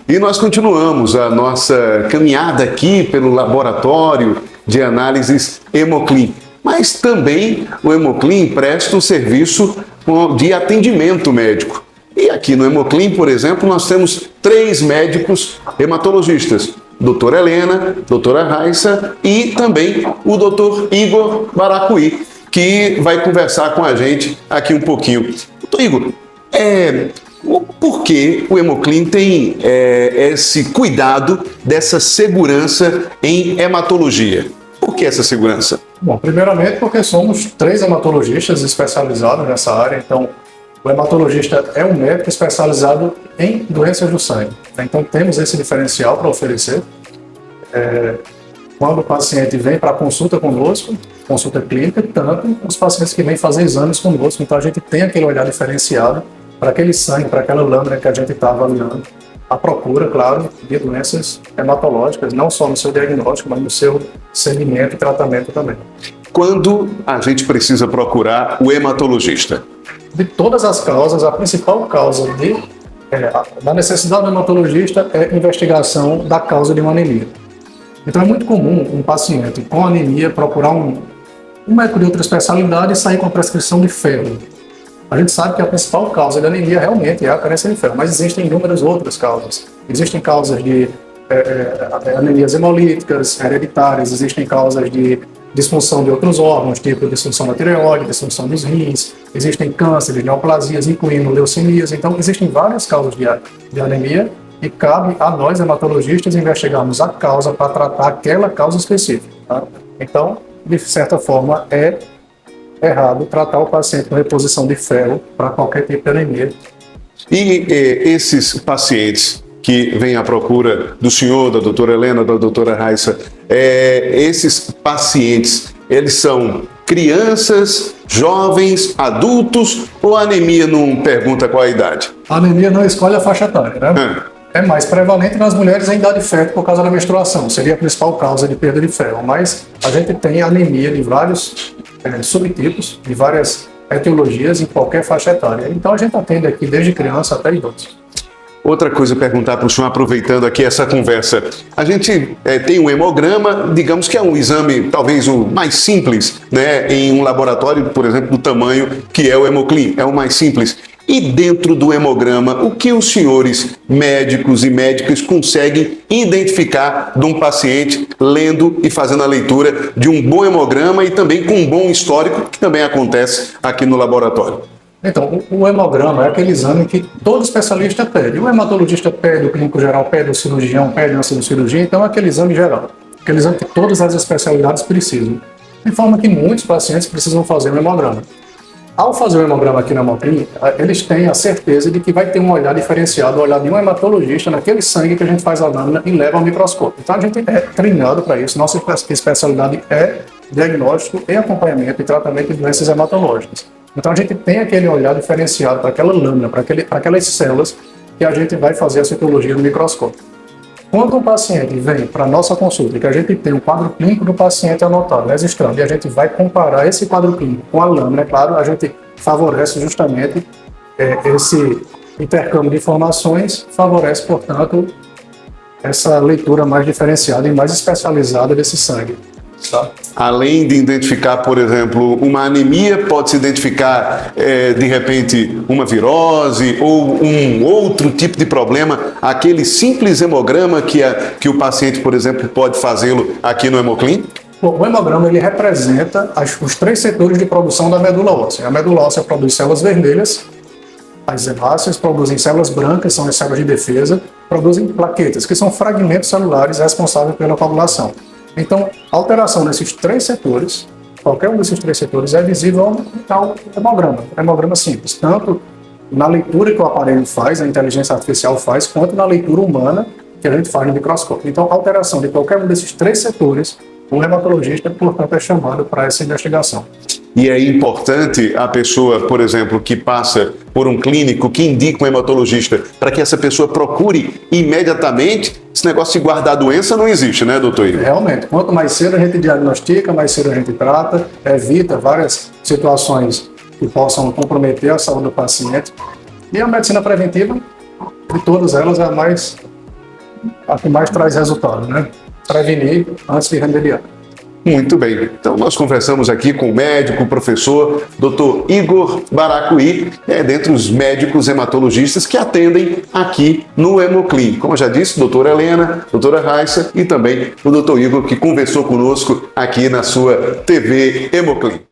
E nós continuamos a nossa caminhada aqui pelo laboratório de análises Hemoclin. Mas também o Hemoclin presta um serviço de atendimento médico. E aqui no Hemoclin, por exemplo, nós temos 3 médicos hematologistas. Doutora Helena, doutora Raissa e também o doutor Igor Baracuí, que vai conversar com a gente aqui um pouquinho. Doutor Igor, por que o Hemoclin tem esse cuidado dessa segurança em hematologia? Por que essa segurança? Bom, primeiramente porque somos 3 hematologistas especializados nessa área, então o hematologista é um médico especializado em doenças do sangue. Então temos esse diferencial para oferecer. Quando o paciente vem para consulta conosco, consulta clínica, tanto os pacientes que vêm fazer exames conosco, então a gente tem aquele olhar diferenciado para aquele sangue, para aquela lâmina que a gente está avaliando. A procura, claro, de doenças hematológicas, não só no seu diagnóstico, mas no seu segmento e tratamento também. Quando a gente precisa procurar o hematologista? De todas as causas, a principal causa da necessidade do hematologista é a investigação da causa de uma anemia. Então é muito comum um paciente com anemia procurar um médico de outra especialidade e sair com a prescrição de ferro. A gente sabe que a principal causa da anemia realmente é a carência de ferro, mas existem inúmeras outras causas. Existem causas de anemias hemolíticas, hereditárias, existem causas de disfunção de outros órgãos, tipo disfunção da tireoide, disfunção dos rins, existem cânceres, neoplasias, incluindo leucemias. Então, existem várias causas de anemia e cabe a nós, hematologistas, investigarmos a causa para tratar aquela causa específica. Tá? Então, de certa forma, é errado tratar o paciente com reposição de ferro para qualquer tipo de anemia. E esses pacientes que vêm à procura do senhor, da doutora Helena, da doutora Raissa, esses pacientes, eles são crianças, jovens, adultos, ou a anemia não pergunta qual a idade? A anemia não escolhe a faixa etária, né? É mais prevalente nas mulheres em idade fértil por causa da menstruação, seria a principal causa de perda de ferro, mas a gente tem anemia de vários subtipos, de várias etiologias em qualquer faixa etária. Então a gente atende aqui desde criança até idosos. Outra coisa, perguntar para o senhor, aproveitando aqui essa conversa. A gente tem um hemograma, digamos que é um exame talvez o mais simples, né, em um laboratório, por exemplo, do tamanho que é o Hemoclin, é o mais simples. E dentro do hemograma, o que os senhores médicos e médicas conseguem identificar de um paciente lendo e fazendo a leitura de um bom hemograma e também com um bom histórico, que também acontece aqui no laboratório? Então, o hemograma é aquele exame que todo especialista pede. O hematologista pede, o clínico geral pede, o cirurgião pede antes da cirurgia, então é aquele exame geral. Aquele exame que todas as especialidades precisam. De forma que muitos pacientes precisam fazer o hemograma. Ao fazer o hemograma aqui na Hemoclin, eles têm a certeza de que vai ter um olhar diferenciado, o olhar de um hematologista naquele sangue que a gente faz a lâmina e leva ao microscópio. Então a gente é treinado para isso. Nossa especialidade é diagnóstico e acompanhamento e tratamento de doenças hematológicas. Então a gente tem aquele olhar diferenciado para aquela lâmina, para aquelas células que a gente vai fazer a citologia no microscópio. Quando um paciente vem para a nossa consulta e que a gente tem o quadro clínico do paciente anotado, registrando, e a gente vai comparar esse quadro clínico com a lâmina, é claro, a gente favorece justamente esse intercâmbio de informações, favorece, portanto, essa leitura mais diferenciada e mais especializada desse sangue. Tá? Além de identificar, por exemplo, uma anemia, pode-se identificar, de repente, uma virose ou um outro tipo de problema, aquele simples hemograma que o paciente, por exemplo, pode fazê-lo aqui no Hemoclin? Bom, o hemograma ele representa os 3 setores de produção da medula óssea. A medula óssea produz células vermelhas, as hemácias produzem células brancas, são as células de defesa, produzem plaquetas, que são fragmentos celulares responsáveis pela coagulação. Então, a alteração nesses 3 setores, qualquer um desses 3 setores é visível ao hemograma. Hemograma simples, tanto na leitura que o aparelho faz, a inteligência artificial faz, quanto na leitura humana que a gente faz no microscópio. Então, a alteração de qualquer um desses 3 setores, o hematologista, portanto, é chamado para essa investigação. E é importante a pessoa, por exemplo, que passa por um clínico que indica um hematologista, para que essa pessoa procure imediatamente. Esse negócio de guardar a doença não existe, né, doutor Igor? Realmente, quanto mais cedo a gente diagnostica, mais cedo a gente trata, evita várias situações que possam comprometer a saúde do paciente. E a medicina preventiva, de todas elas, é a mais a que mais traz resultado, né? Prevenir antes de remediar. Muito bem. Então nós conversamos aqui com o médico, o professor Dr. Igor Baracuí, dentre os médicos hematologistas que atendem aqui no Hemoclin. Como eu já disse, doutora Helena, doutora Raissa e também o Dr. Igor, que conversou conosco aqui na sua TV Hemoclin.